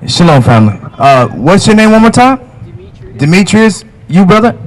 Shalom, family. What's your name one more time? Demetrius. You, brother?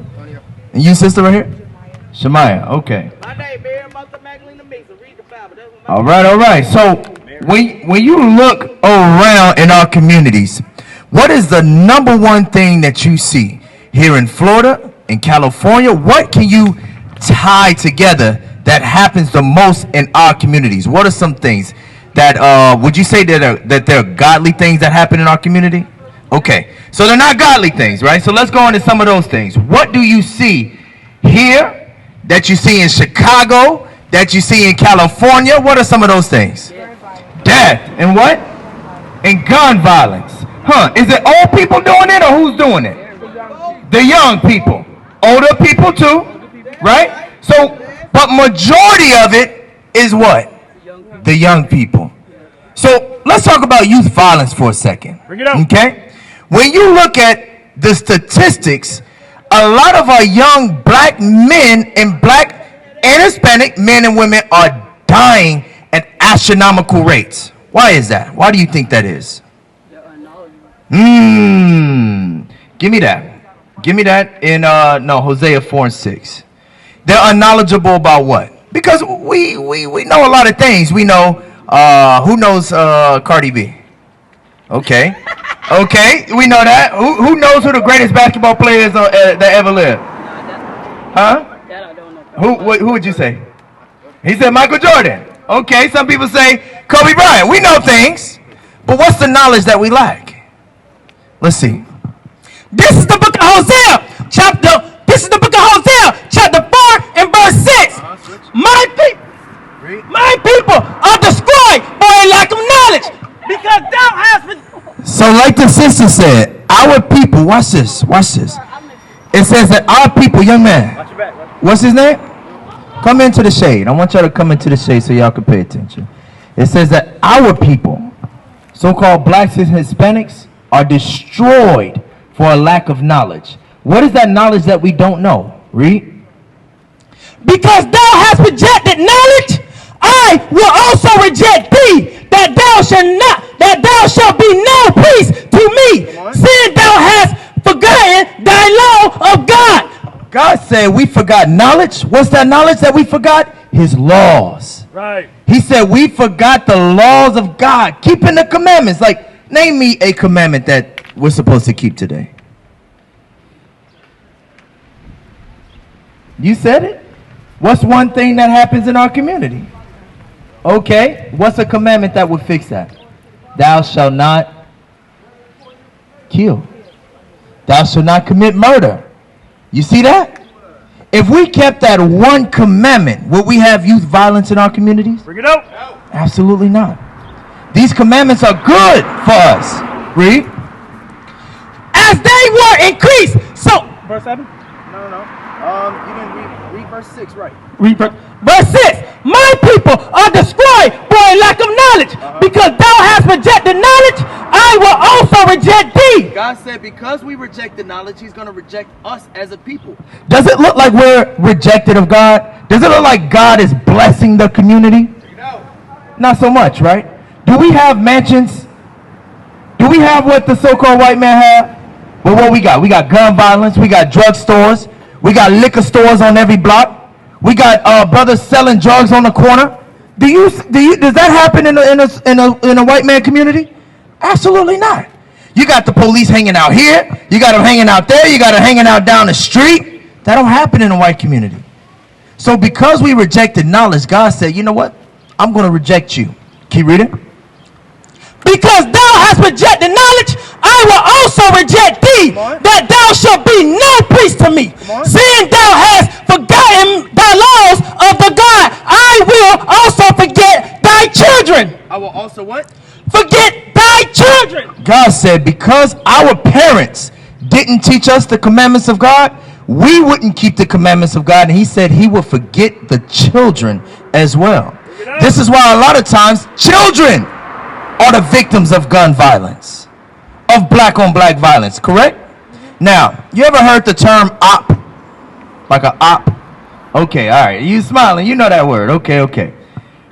And you, sister, right here? Shemaiah. Okay. My name Mary Martha Magdalene Mesa. Read the Bible. All right. So when you look around in our communities, what is the number one thing that you see here in Florida, in California? What can you tie together that happens the most in our communities? What are some things that would you say that they're godly things that happen in our community? Okay, so they're not godly things, right? So let's go into some of those things. What do you see here that you see in Chicago, that you see in California? What are some of those things? Death and what? And gun violence. Is it old people doing it or who's doing it? The young people. Older people too, right? So, but majority of it is what? The young people. So let's talk about youth violence for a second. Bring it up. Okay? When you look at the statistics, a lot of our young black men and black and Hispanic men and women are dying at astronomical rates. Why is that? Why do you think that is? Give me that. Give me that in Hosea 4:6. They're unknowledgeable about what? Because we know a lot of things. We know who knows Cardi B? Okay. Okay, we know that. Who knows who the greatest basketball player is that ever lived? Huh? Who would you say? He said Michael Jordan. Okay, some people say Kobe Bryant. We know things, but what's the knowledge that we lack? Let's see. This is the book of Hosea, chapter 4 and verse 6. My people are destroyed for a lack of knowledge, because thou hast been. So like the sister said, our people, watch this. It says that our people, young man, what's his name? Come into the shade. I want y'all to come into the shade so y'all can pay attention. It says that our people, so-called blacks and Hispanics, are destroyed for a lack of knowledge. What is that knowledge that we don't know? Read. Because thou hast rejected knowledge, I will also reject thee, that thou shalt be no priest to me, seeing thou hast forgotten thy law of God. God said we forgot knowledge. What's that knowledge that we forgot? His laws. Right. He said we forgot the laws of God, keeping the commandments. Like, name me a commandment that we're supposed to keep today. You said it. What's one thing that happens in our community? Okay, what's a commandment that would fix that? Thou shalt not kill. Thou shalt not commit murder. You see that? If we kept that one commandment, would we have youth violence in our communities? Bring it up. Absolutely not. These commandments are good for us. Read. As they were increased. So. Verse 7? No. You didn't read verse 6 right. Read verse 6. My people are destroyed for a lack of knowledge. Because thou hast rejected knowledge, I will also reject thee. God said because we reject the knowledge, he's going to reject us as a people. Does it look like we're rejected of God? Does it look like God is blessing the community? No. Not so much, right? Do we have mansions? Do we have what the so-called white man had? Well, what we got? We got gun violence. We got drug stores. We got liquor stores on every block. We got brothers selling drugs on the corner. Does that happen in a white man community? Absolutely not. You got the police hanging out here. You got them hanging out there. You got them hanging out down the street. That don't happen in a white community. So because we rejected knowledge, God said, you know what? I'm going to reject you. Keep reading. Because thou hast rejected knowledge, I will also reject thee, that thou shalt be no priest to me. Seeing thou hast forgotten thy laws of the God, I will also forget thy children. I will also what? Forget thy children. God said because our parents didn't teach us the commandments of God, we wouldn't keep the commandments of God. And he said he will forget the children as well. This is why a lot of times children are the victims of gun violence, of black on black violence, correct? Now, you ever heard the term op? Like an op? Okay, all right. You smiling, you know that word. Okay.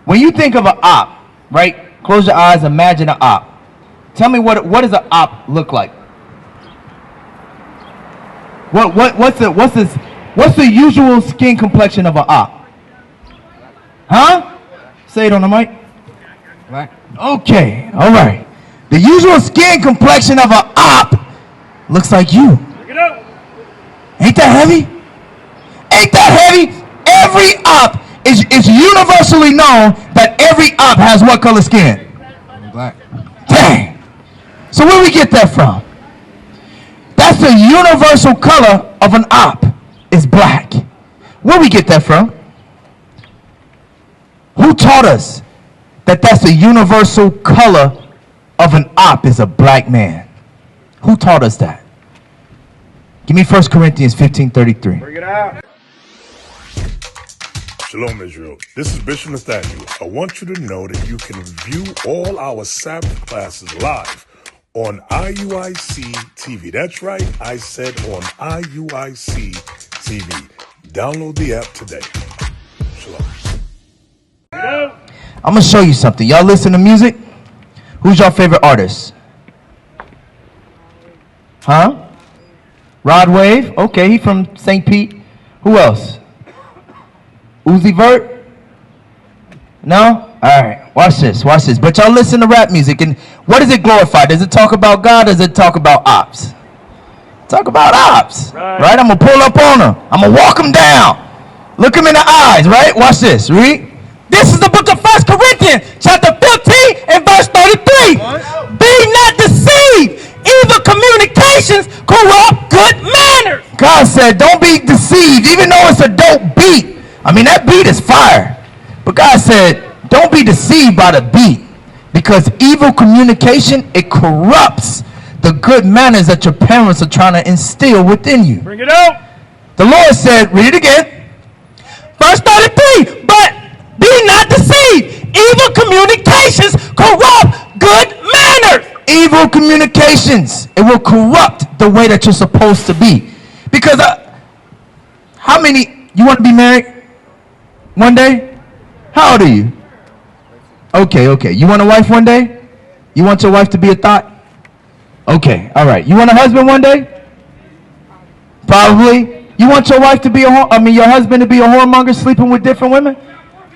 When you think of an op, right? Close your eyes, imagine an op. Tell me what does an op look like? What's the usual skin complexion of an op? Huh? Say it on the mic. Black. Okay, all right. The usual skin complexion of an op looks like you. Ain't that heavy? Ain't that heavy? Every op is universally known that every op has what color skin? Black. Dang. So where we get that from? That's the universal color of an op is black. Where we get that from? Who taught us that that's the universal color of an op is a black man? Who taught us that? Give me 1 Corinthians 15:33. Bring it out. Shalom, Israel. This is Bishop Nathaniel. I want you to know that you can view all our Sabbath classes live on IUIC TV. That's right, I said on IUIC TV. Download the app today. Shalom. I'm going to show you something. Y'all listen to music? Who's your favorite artist? Huh? Rod Wave? Okay, he from St. Pete. Who else? Uzi Vert? No? Alright, watch this. But y'all listen to rap music, and what does it glorify? Does it talk about God, or does it talk about ops? Talk about ops. Right? I'm going to pull up on him. I'm going to walk him down. Look him in the eyes, right? Watch this. Read. This is the book of 1 Corinthians, chapter 15 and verse 33. Be not deceived. Evil communications corrupt good manners. God said, don't be deceived, even though it's a dope beat. I mean, that beat is fire. But God said, don't be deceived by the beat, because evil communication, it corrupts the good manners that your parents are trying to instill within you. Bring it out. The Lord said, read it again. Verse 33, but be not deceived. Evil communications corrupt good manners. Evil communications, it will corrupt the way that you're supposed to be. Because how many, you want to be married one day? How old are you? Okay. You want a wife one day? You want your wife to be a thought? Okay, all right. You want a husband one day? Probably. You want your wife to be your husband to be a whoremonger sleeping with different women?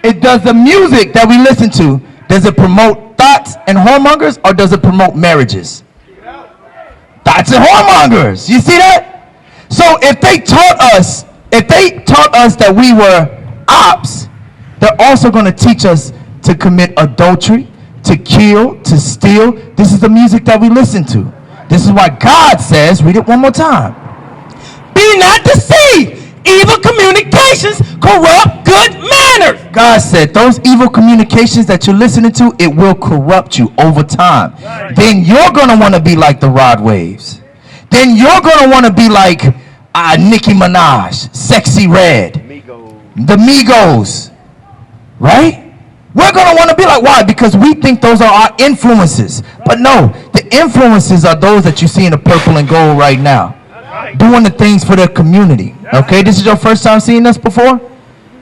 It does the music that we listen to, does it promote thoughts and whoremongers, or does it promote marriages? Thoughts and whoremongers. You see that? So if they taught us that we were ops, they're also going to teach us to commit adultery, to kill, to steal. This is the music that we listen to. This is why God says, read it one more time. Be not deceived. Evil communications corrupt good manners. God said those evil communications that you're listening to, it will corrupt you over time. Right. Then you're going to want to be like the Rod Waves. Then you're going to want to be like Nicki Minaj, Sexy Red, the Migos. Right? We're going to want to be like, why? Because we think those are our influences. But no, the influences are those that you see in the purple and gold right now. Doing the things for their community. Okay, this is your first time seeing us before?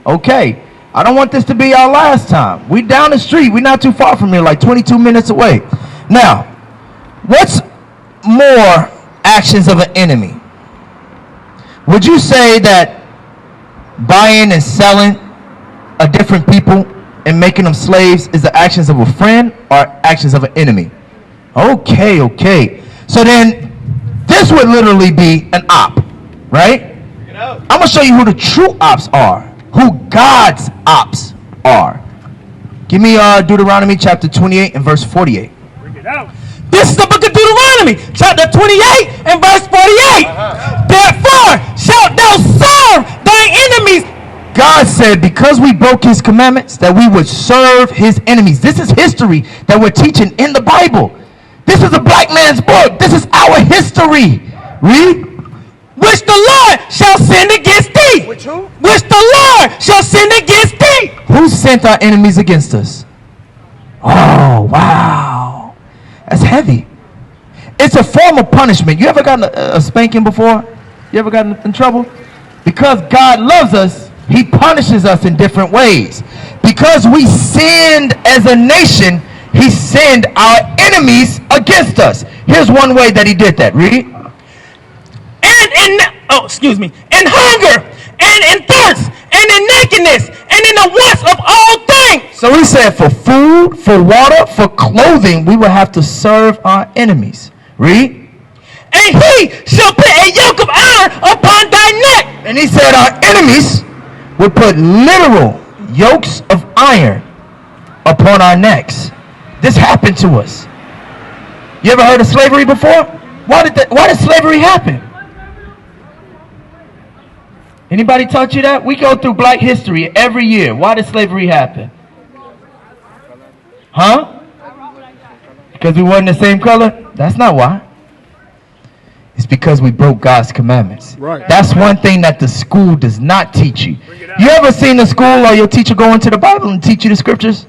Okay, I don't want this to be our last time. We down the street. We're not too far from here, like 22 minutes away. Now, what's more actions of an enemy? Would you say that buying and selling a different people and making them slaves is the actions of a friend or actions of an enemy? Okay. So then, this would literally be an op, right? I'm going to show you who the true ops are, who God's ops are. Give me Deuteronomy chapter 28 and verse 48. Bring it out. This is the book of Deuteronomy, chapter 28 and verse 48. Therefore shalt thou serve thy enemies. God said because we broke his commandments that we would serve his enemies. This is history that we're teaching in the Bible. This is a black man's book. This is our history. Read. Which the Lord shall send against thee. Which who? Which the Lord shall send against thee. Who sent our enemies against us? Oh, wow. That's heavy. It's a form of punishment. You ever gotten a spanking before? You ever gotten in trouble? Because God loves us, he punishes us in different ways. Because we sinned as a nation, he sent our enemies against us. Here's one way that he did that. Read. In hunger, and in thirst, and in nakedness, and in the wants of all things. So he said for food, for water, for clothing, we will have to serve our enemies. Read. And he shall put a yoke of iron upon thy neck. And he said our enemies would put literal yokes of iron upon our necks. This happened to us. You ever heard of slavery before? Why did slavery happen? Anybody taught you that? We go through black history every year. Why did slavery happen? Huh? Because we weren't the same color? That's not why. It's because we broke God's commandments. Right. That's one thing that the school does not teach you. You ever seen the school or your teacher go into the Bible and teach you the scriptures?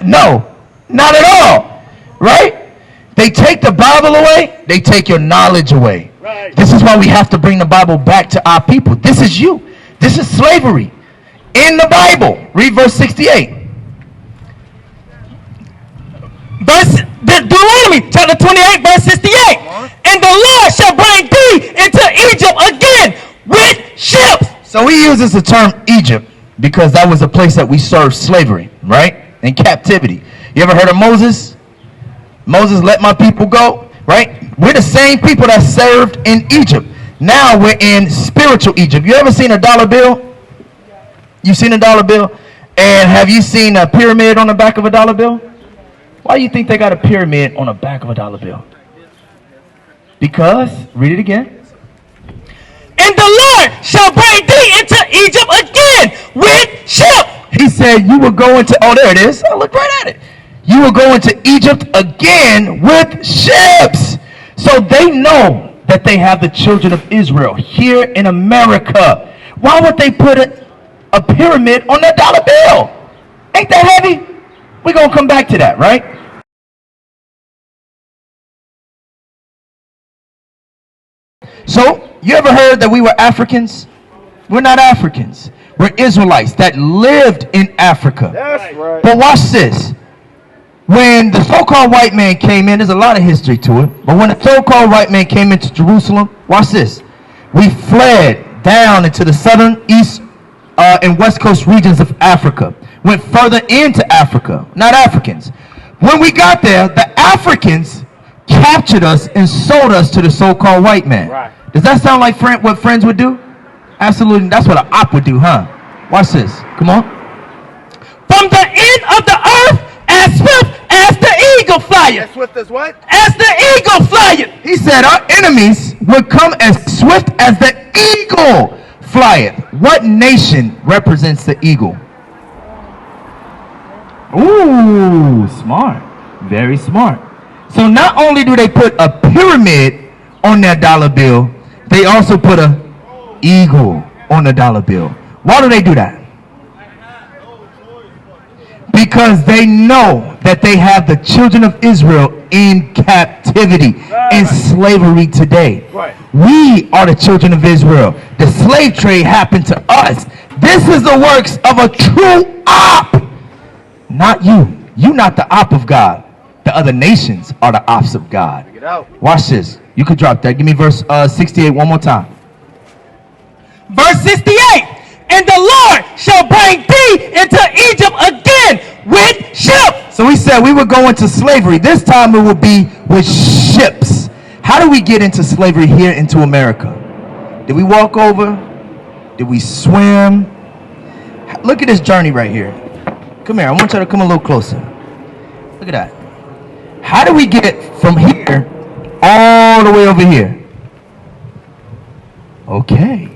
No, not at all. Right? They take the Bible away, they take your knowledge away. Right. This is why we have to bring the Bible back to our people. This is you. This is slavery in the Bible. Read verse 68. Deuteronomy chapter 28 verse 68. And the Lord shall bring thee into Egypt again with ships. So he uses the term Egypt because that was a place that we served slavery, right? In captivity. You ever heard of Moses? Moses, let my people go, right? We're the same people that served in Egypt. Now we're in spiritual Egypt. You ever seen a dollar bill? You seen a dollar bill? And have you seen a pyramid on the back of a dollar bill? Why do you think they got a pyramid on the back of a dollar bill? Because, read it again. And the Lord shall bring thee into Egypt again with ships. He said you will go into, oh, there it is. I looked right at it. You will go into Egypt again with ships. So they know that they have the children of Israel here in America. Why would they put a pyramid on that dollar bill? Ain't that heavy? We're going to come back to that, right? So, you ever heard that we were Africans? We're not Africans. We're Israelites that lived in Africa. That's right. But watch this. When the so-called white man came in, there's a lot of history to it, but when the so-called white man came into Jerusalem, watch this. We fled down into the southern, east, and west coast regions of Africa. Went further into Africa, not Africans. When we got there, the Africans captured us and sold us to the so-called white man. Right. Does that sound like what friends would do? Absolutely. That's what an op would do, huh? Watch this. Come on. From the end of the earth as swift as the eagle flyeth. As swift as what? As the eagle flyeth. He said our enemies would come as swift as the eagle flyeth. What nation represents the eagle? Ooh, smart. Very smart. So not only do they put a pyramid on their dollar bill, they also put a eagle on the dollar bill. Why do they do that? Because they know that they have the children of Israel in captivity, in slavery today. Right. We are the children of Israel. The slave trade happened to us. This is the works of a true op. Not you. You not the op of God. The other nations are the ops of God. Check it out. Watch this. You could drop that. Give me verse 68 one more time. Verse 68. And the Lord shall bring thee into Egypt again with ships. So he said we would go into slavery. This time it would be with ships. How do we get into slavery here into America? Did we walk over? Did we swim? Look at this journey right here. Come here. I want you to come a little closer. Look at that. How do we get from here all the way over here? Okay.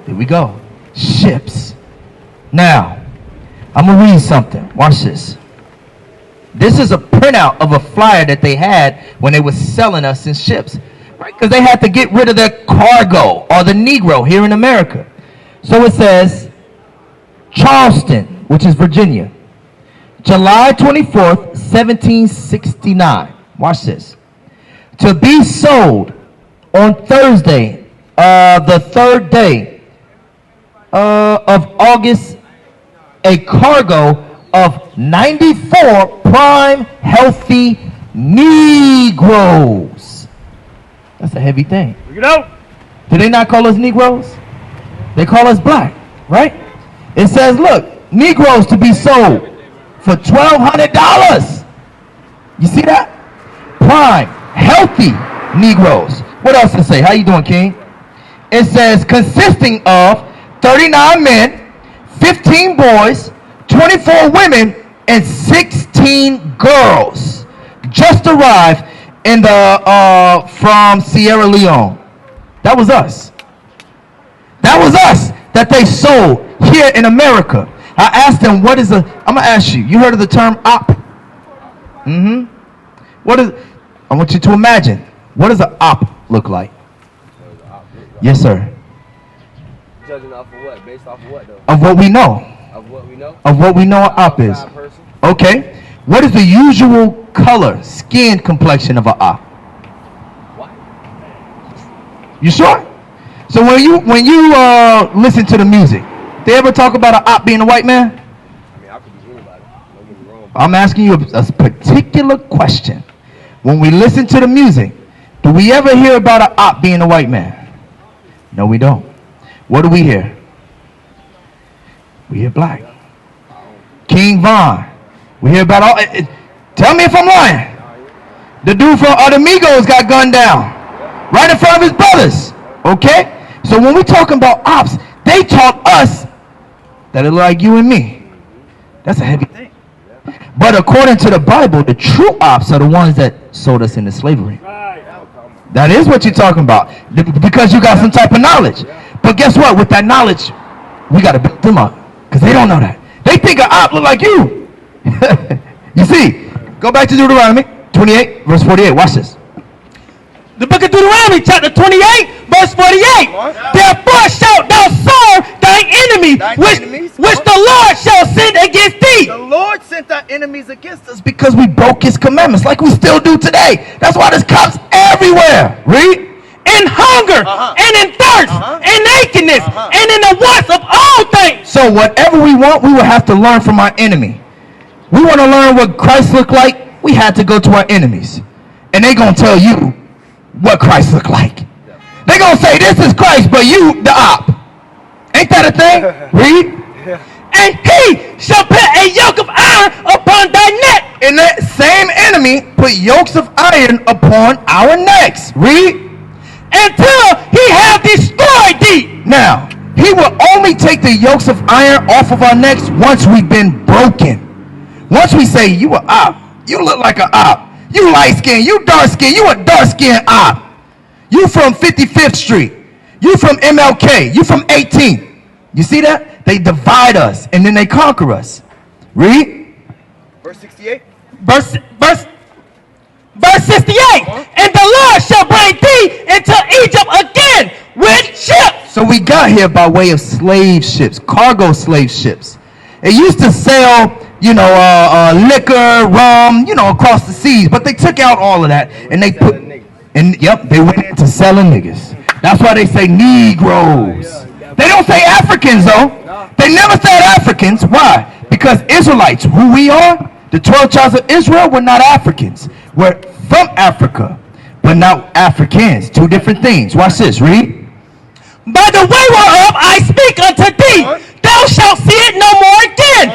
There we go. Ships. Now, I'm going to read something. Watch this. This is a printout of a flyer that they had when they were selling us in ships. Right? Because they had to get rid of their cargo or the Negro here in America. So it says, Charleston, which is Virginia, July 24th, 1769. Watch this. To be sold on Thursday, the third day of August, a cargo of 94 prime healthy Negroes. That's a heavy thing. Bring it out. Do they not call us Negroes? They call us black, right? It says, look, Negroes to be sold for $1,200. You see that? Prime, healthy Negroes. What else does it say? How you doing, King? It says consisting of 39 men, 15 boys, 24 women, and 16 girls. Just arrived in the from Sierra Leone. That was us. That was us that they sold here in America. I asked them, what is a, I'm going to ask you, you heard of the term op? What is, I want you to imagine, what does an op look like? Yes, sir. Judging off of what? Based off of what, though? Of what we know. Of what we know? Of what we know an op is. Person? Okay. What is the usual color, skin complexion of an op? What? You sure? So when you listen to the music, they ever talk about an op being a white man? I mean, I could be anybody. Don't get me wrong. I'm asking you a particular question. When we listen to the music, do we ever hear about an op being a white man? No, we don't. What do we hear? We hear black. King Von. We hear about all. Tell me if I'm lying. The dude from the Migos got gunned down right in front of his brothers. Okay? So when we're talking about ops, they taught us that are like you and me. That's a heavy thing. But according to the Bible, the true ops are the ones that sold us into slavery. That is what you're talking about. Because you got some type of knowledge. But guess what? With that knowledge, we got to build them up. Because they don't know that. They think an op look like you. You see, go back to Deuteronomy 28, verse 48. Watch this. The book of Deuteronomy, chapter 28, verse 48. Therefore shalt thou serve thine enemies, which the Lord shall send against thee. The Lord sent our enemies against us Because we broke his commandments like we still do today. That's why there's cops everywhere. Read. In hunger, and in thirst, and nakedness, and in the wants of all things. So whatever we want, we will have to learn from our enemy. We want to learn what Christ looked like, we had to go to our enemies. And they going to tell you what Christ looked like. They going to say, this is Christ, but you the op. Ain't that a thing? Read. And he shall put a yoke of iron upon thy neck. And that same enemy put yokes of iron upon our necks. Read. Until he have destroyed thee. Now, he will only take the yokes of iron off of our necks once we've been broken. Once we say, you a op, you look like an op, you light skin, you dark skin, you a dark skin op, you from 55th Street, you from MLK, you from 18th. You see that? They divide us and then they conquer us. Read. Verse 68. Verse 68. And the Lord shall bring thee into Egypt again with ships. So we got here by way of slave ships, cargo slave ships. It used to sell, liquor, rum, across the seas, but they took out all of that and they put, and they went into selling niggas. That's why they say Negroes. They don't say Africans though. They never said Africans. Why? Because Israelites, who we are, the 12 tribes of Israel, were not Africans. We're from Africa, but not Africans. Two different things. Watch this. Read. By the way whereof I speak unto thee, thou shalt see it no more again.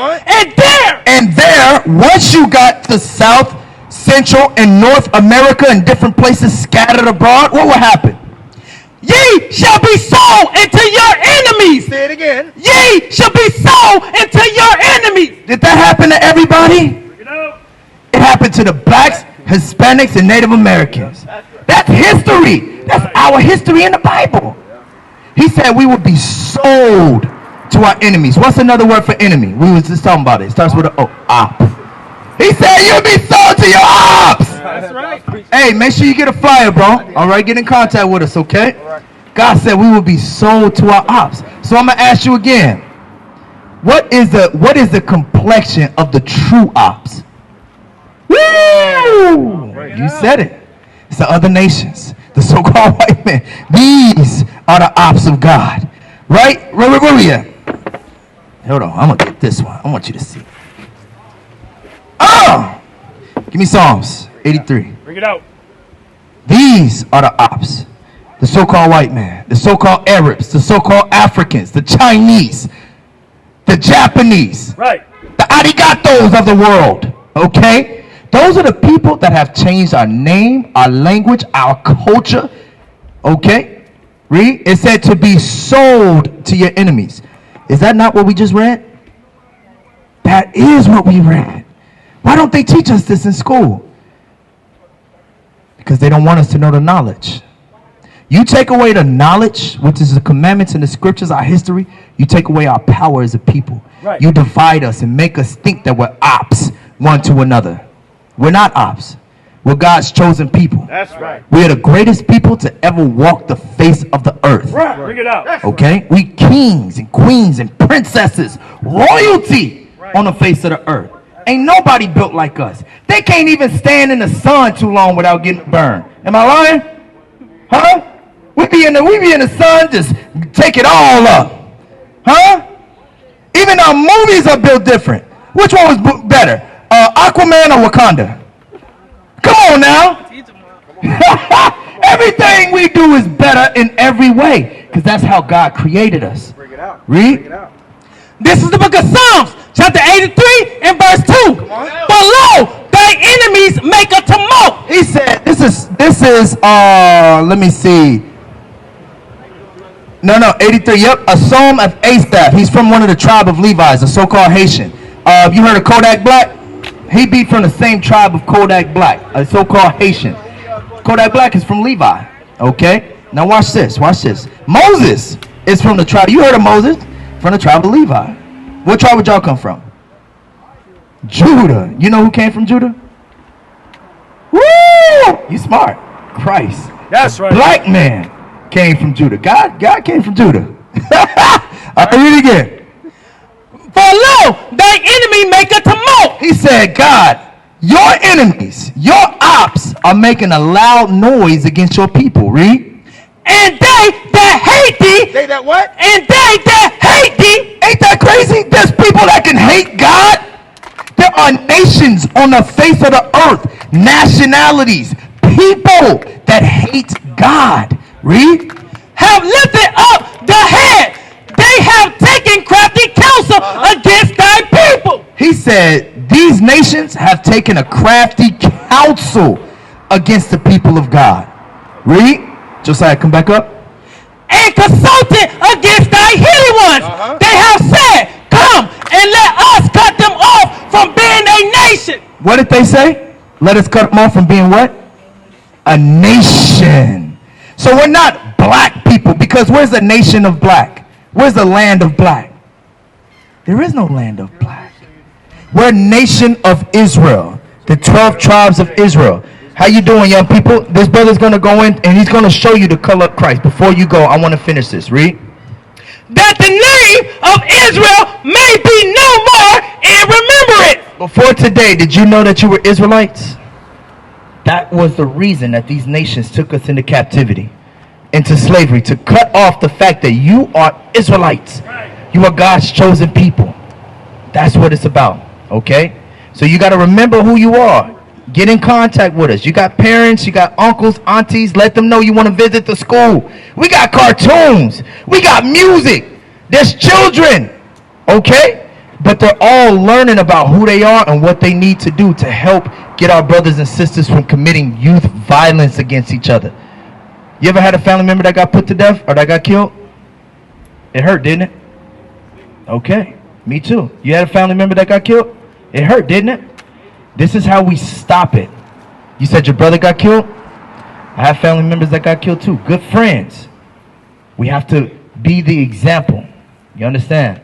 And there, once you got to South, Central, and North America and different places scattered abroad, what will happen? Ye shall be sold into your enemies. Say it again. Ye shall be sold into your enemies. Did that happen to everybody? It happened to the blacks, Hispanics, and Native Americans. That's history. That's our history in the Bible. He said we would be sold to our enemies. What's another word for enemy? We was just talking about it. It starts with an O. Op. He said you'll be sold to your ops. That's right. Hey, make sure you get a flyer, bro. All right, get in contact with us, okay? God said we will be sold to our ops. So I'm going to ask you again. What is the complexion of the true ops? Woo! You said it. It's the other nations, the so-called white men. These are the ops of God. Right? Where we at? Hold on. I'm going to get this one. I want you to see. Oh! Give me Psalms. 83. Bring it out. These are the ops. The so-called white man, the so-called Arabs, the so-called Africans, the Chinese, the Japanese, Right. the arigatos of the world, okay? Those are the people that have changed our name, our language, our culture, okay? Read. It said to be sold to your enemies. Is that not what we just read? That is what we read. Why don't they teach us this in school? Because they don't want us to know the knowledge. You take away the knowledge, which is the commandments and the scriptures, our history, you take away our power as a people. Right. You divide us and make us think that we're ops one to another. We're not ops. We're God's chosen people. That's right. We are the greatest people to ever walk the face of the earth. Right. Bring it out. Okay? We kings and queens and princesses, royalty on the face of the earth. Ain't nobody built like us. They can't even stand in the sun too long without getting burned. Am I lying? Huh? We be in the sun, just take it all up. Huh? Even our movies are built different. Which one was better? Aquaman or Wakanda? Come on now. Everything we do is better in every way. Because that's how God created us. Bring it out. Read. Bring it out. This is the book of Psalms, chapter 83 and verse 2. Below, thy enemies make a tumult. He said, this is let me see. No, 83, yep, a psalm of Asaph. He's from one of the tribe of Levi's, a so-called Haitian. You heard of Kodak Black? He be from the same tribe of Kodak Black, a so-called Haitian. Kodak Black is from Levi, okay? Now watch this. Moses is from the tribe, you heard of Moses? From the tribe of Levi. What tribe would y'all come from? Judah. You know who came from Judah? Woo! You smart. Christ. That's right. Black man came from Judah. God came from Judah. I'll read it again. For lo, thy enemy make a tumult. He said, God, your enemies, your ops are making a loud noise against your people. Read. And they that hate thee. They that what? And they that hate thee. Ain't that crazy? There's people that can hate God. There are nations on the face of the earth, nationalities, people that hate God. Read. Have lifted up the head. They have taken crafty counsel against thy people. He said, these nations have taken a crafty counsel against the people of God. Read. Josiah, come back up. And consulted against thy hidden ones. They have said, come and let us cut them off from being a nation. What did they say? Let us cut them off from being what? A nation. So we're not black people, because where's the nation of black? Where's the land of black? There is no land of black. We're a nation of Israel, the 12 tribes of Israel. How you doing, young people? This brother's going to go in and he's going to show you the color of Christ. Before you go, I want to finish this. Read. That the name of Israel may be no more in remembrance. Before today, did you know that you were Israelites? That was the reason that these nations took us into captivity, into slavery, to cut off the fact that you are Israelites. You are God's chosen people. That's what it's about, okay? So you got to remember who you are. Get in contact with us. You got parents, you got uncles, aunties. Let them know you want to visit the school. We got cartoons. We got music. There's children, okay? But they're all learning about who they are and what they need to do to help get our brothers and sisters from committing youth violence against each other. You ever had a family member that got put to death or that got killed? It hurt, didn't it? Okay, me too. You had a family member that got killed? It hurt, didn't it? This is how we stop it. You said your brother got killed? I have family members that got killed too. Good friends. We have to be the example. You understand?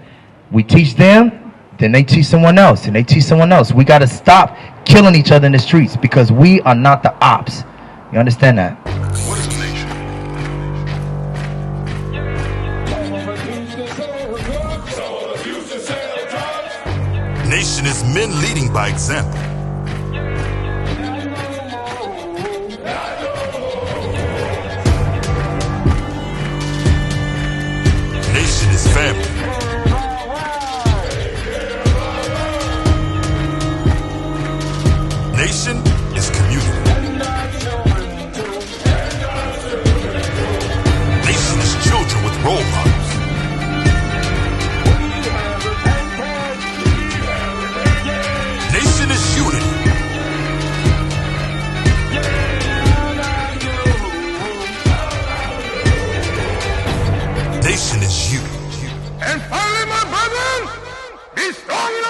We teach them, then they teach someone else, and they teach someone else. We got to stop killing each other in the streets because we are not the ops. You understand that? What is a nation? Nation is men leading by example. Nation is family. Nation is community. Strong